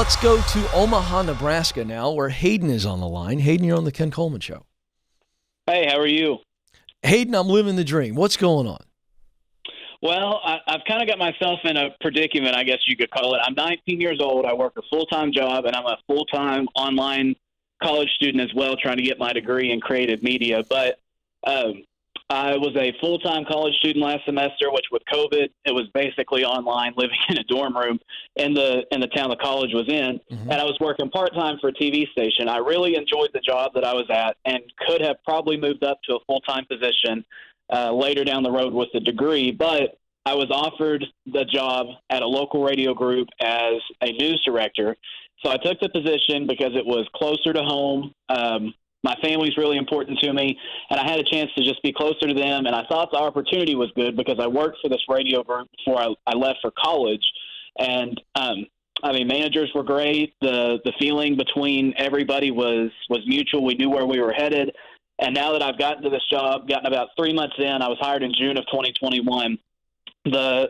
Let's go to Omaha, Nebraska now, where Hayden is on the line. Hayden, you're on the Ken Coleman Show. Hey, how are you? Hayden, I'm living the dream. What's going on? Well, I've kind of got myself in a predicament, I guess you could call it. I'm 19 years old. I work a full-time job, and I'm a full-time online college student as well, trying to get my degree in creative media. But I was a full-time college student last semester, which with COVID, it was basically online, living in a dorm room in the town the college was in. Mm-hmm. And I was working part-time for a TV station. I really enjoyed the job that I was at and could have probably moved up to a full-time position later down the road with the degree. But I was offered the job at a local radio group as a news director. So I took the position because it was closer to home. My family's really important to me, and I had a chance to just be closer to them. And I thought the opportunity was good because I worked for this radio group before I left for college. And, managers were great. The feeling between everybody was mutual. We knew where we were headed. And now that I've gotten to this job, gotten about 3 months in, I was hired in June of 2021. The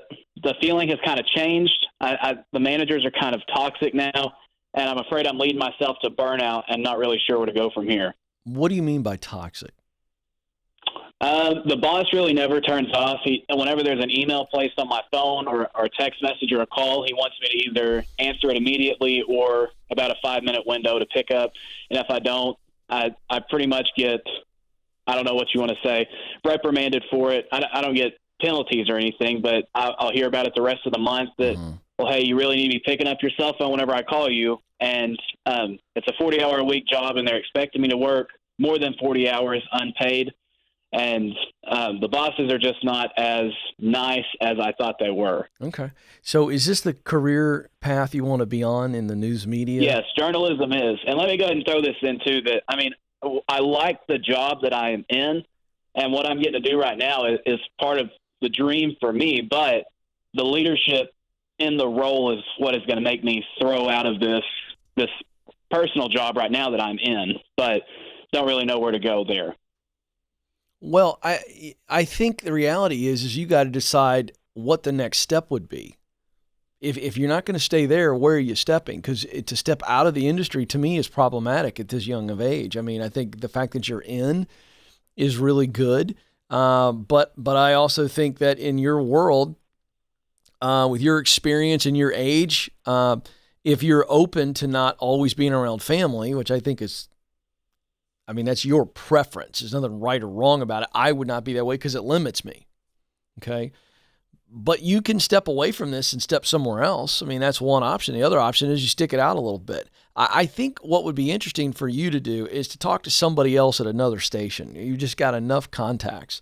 feeling has kind of changed. The managers are kind of toxic now, and I'm afraid I'm leading myself to burnout and not really sure where to go from here. What do you mean by toxic? The boss really never turns off. Whenever there's an email placed on my phone or a text message or a call, he wants me to either answer it immediately or about a 5-minute window to pick up. And if I don't, I pretty much get, I don't know what you want to say, reprimanded for it. I don't get penalties or anything, but I'll hear about it the rest of the month that, well, hey, you really need to be picking up your cell phone whenever I call you. And it's a 40-hour-a-week job, and they're expecting me to work more than 40 hours unpaid. And the bosses are just not as nice as I thought they were. Okay. So is this the career path you want to be on in the news media? Yes, journalism is. And let me go ahead and throw this in, too, that, I like the job that I am in, and what I'm getting to do right now is part of the dream for me, but the leadership in the role is what is going to make me throw out of this personal job right now that I'm in, but don't really know where to go there. Well, I think the reality is you got to decide what the next step would be. If you're not going to stay there, where are you stepping? Because to step out of the industry, to me, is problematic at this young of age. I think the fact that you're in is really good, but I also think that in your world, with your experience and your age, if you're open to not always being around family, which I think is, that's your preference. There's nothing right or wrong about it. I would not be that way because it limits me. Okay. But you can step away from this and step somewhere else. That's one option. The other option is you stick it out a little bit. I think what would be interesting for you to do is to talk to somebody else at another station. You just got enough contacts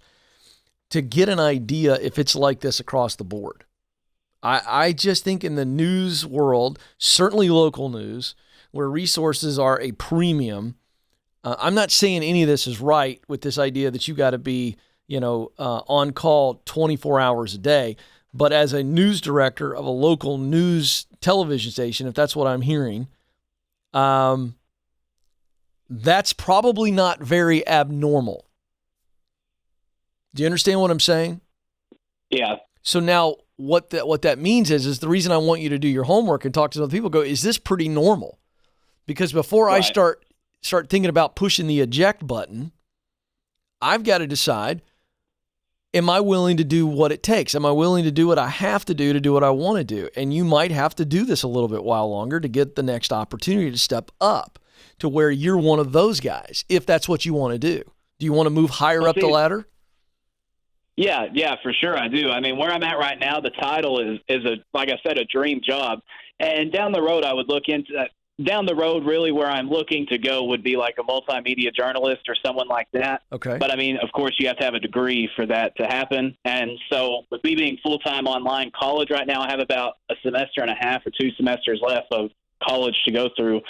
to get an idea if it's like this across the board. I just think in the news world, certainly local news, where resources are a premium, I'm not saying any of this is right with this idea that you got to be, on call 24 hours a day. But as a news director of a local news television station, if that's what I'm hearing, that's probably not very abnormal. Do you understand what I'm saying? Yeah. So now what that means is the reason I want you to do your homework and talk to other people, is this pretty normal? Because before I start thinking about pushing the eject button, I've got to decide, am I willing to do what it takes? Am I willing to do what I have to do what I want to do? And you might have to do this a little bit while longer to get the next opportunity to step up to where you're one of those guys, if that's what you want to do. Do you want to move higher up the ladder? Yeah, for sure I do. Where I'm at right now, the title is like I said, a dream job. And down the road, I would look into that. Down the road, really, where I'm looking to go would be like a multimedia journalist or someone like that. Okay. But, of course, you have to have a degree for that to happen. And so with me being full-time online college right now, I have about a semester and a half or 2 semesters left of college to go through.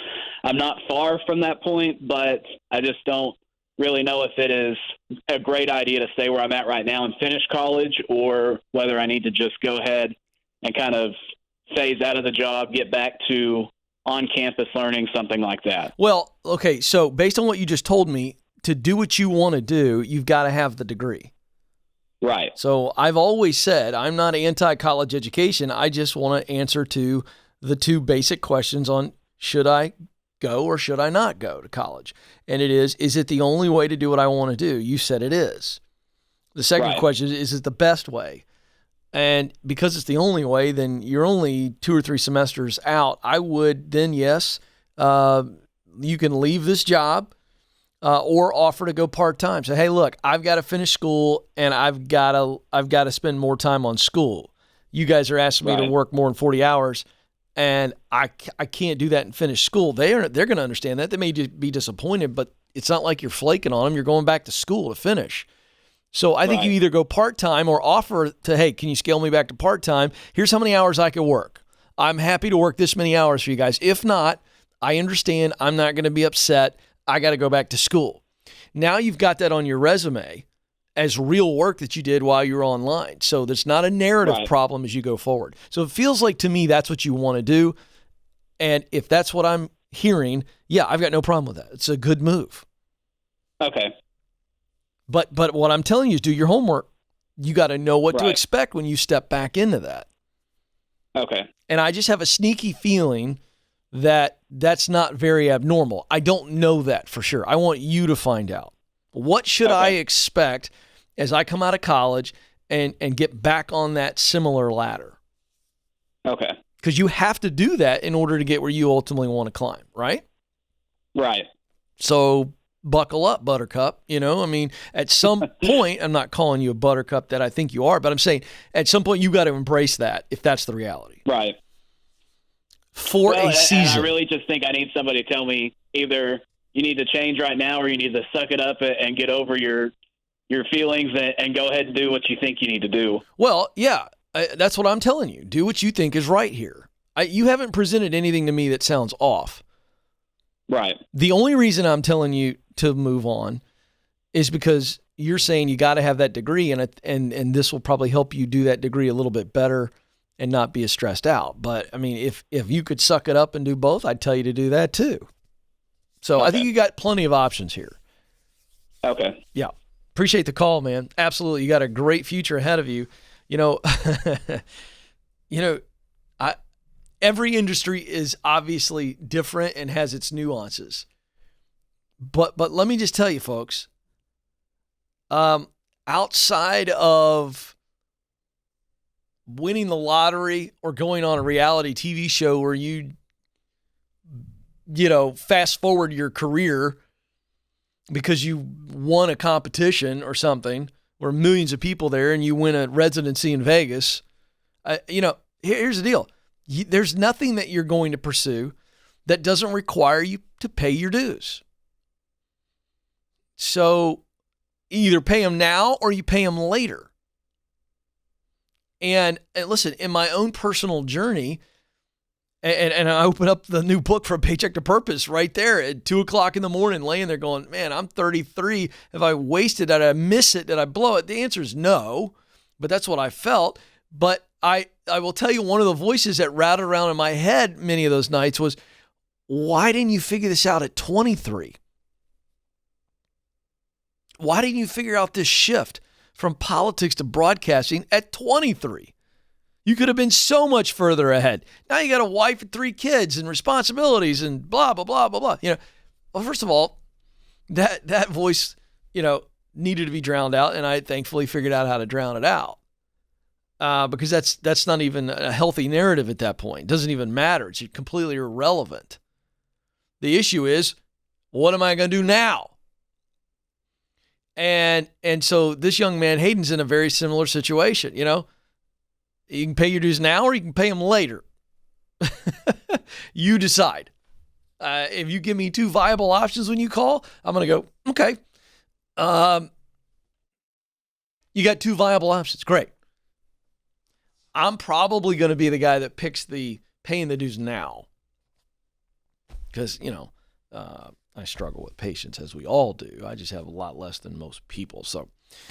I'm not far from that point, but I just don't really know if it is a great idea to stay where I'm at right now and finish college, or whether I need to just go ahead and kind of phase out of the job, get back to on-campus learning, something like that. Well, okay, so based on what you just told me, to do what you want to do, you've got to have the degree. Right. So I've always said I'm not anti-college education. I just want to answer to the 2 basic questions on Should I go or should I not go to college? And it is it the only way to do what I want to do? You said it is. The second question is it the best way? And because it's the only way, then you're only 2 or 3 semesters out. I would then, yes, you can leave this job or offer to go part-time. So, hey, look, I've got to finish school and I've got to spend more time on school. You guys are asking me to work more than 40 hours and I can't do that and finish school. They're going to understand that. They may just be disappointed, but it's not like you're flaking on them. You're going back to school to finish. So I think you either go part-time or offer to, hey, can you scale me back to part-time? Here's how many hours I can work. I'm happy to work this many hours for you guys. If not, I understand. I'm not going to be upset. I got to go back to school. Now you've got that on your resume as real work that you did while you were online. So there's not a narrative problem as you go forward. So it feels like to me that's what you want to do. And if that's what I'm hearing, yeah, I've got no problem with that. It's a good move. Okay. But what I'm telling you is do your homework. You got to know what to expect when you step back into that. Okay. And I just have a sneaky feeling that that's not very abnormal. I don't know that for sure. I want you to find out. What should I expect as I come out of college and get back on that similar ladder? Okay. Because you have to do that in order to get where you ultimately want to climb, right? Right. So buckle up, buttercup. You know, I mean, at some point, I'm not calling you a buttercup that I think you are, but I'm saying at some point you got to embrace that if that's the reality. Right. For a season. I really just think I need somebody to tell me either you need to change right now or you need to suck it up and get over your feelings and go ahead and do what you think you need to do. Well, yeah, that's what I'm telling you. Do what you think is right here. You haven't presented anything to me that sounds off. Right. The only reason I'm telling you to move on is because you're saying you got to have that degree, and this will probably help you do that degree a little bit better and not be as stressed out. But I mean, if you could suck it up and do both, I'd tell you to do that too. So I think you got plenty of options here. Okay. Yeah. Appreciate the call, man. Absolutely. You got a great future ahead of you. You know, every industry is obviously different and has its nuances. But let me just tell you, folks, outside of winning the lottery or going on a reality TV show where you fast forward your career because you won a competition or something, or millions of people there and you win a residency in Vegas, here's the deal. There's nothing that you're going to pursue that doesn't require you to pay your dues. So either pay them now or you pay them later. And listen, in my own personal journey, and I open up the new book from Paycheck to Purpose right there at 2:00 in the morning, laying there going, man, I'm 33. Have I wasted it? Did I miss it? Did I blow it? The answer is no, but that's what I felt. But I will tell you, one of the voices that rattled around in my head many of those nights was, why didn't you figure this out at 23? Why didn't you figure out this shift from politics to broadcasting at 23? You could have been so much further ahead. Now you got a wife and 3 kids and responsibilities and blah, blah, blah, blah, blah. Well, first of all, that voice, needed to be drowned out, and I thankfully figured out how to drown it out. Because that's not even a healthy narrative at that point. It doesn't even matter. It's completely irrelevant. The issue is, what am I going to do now? And so this young man, Hayden's in a very similar situation, You can pay your dues now or you can pay them later. You decide. If you give me 2 viable options when you call, I'm going to go, okay. You got 2 viable options. Great. I'm probably going to be the guy that picks the paying the dues now. Because, I struggle with patience, as we all do. I just have a lot less than most people. So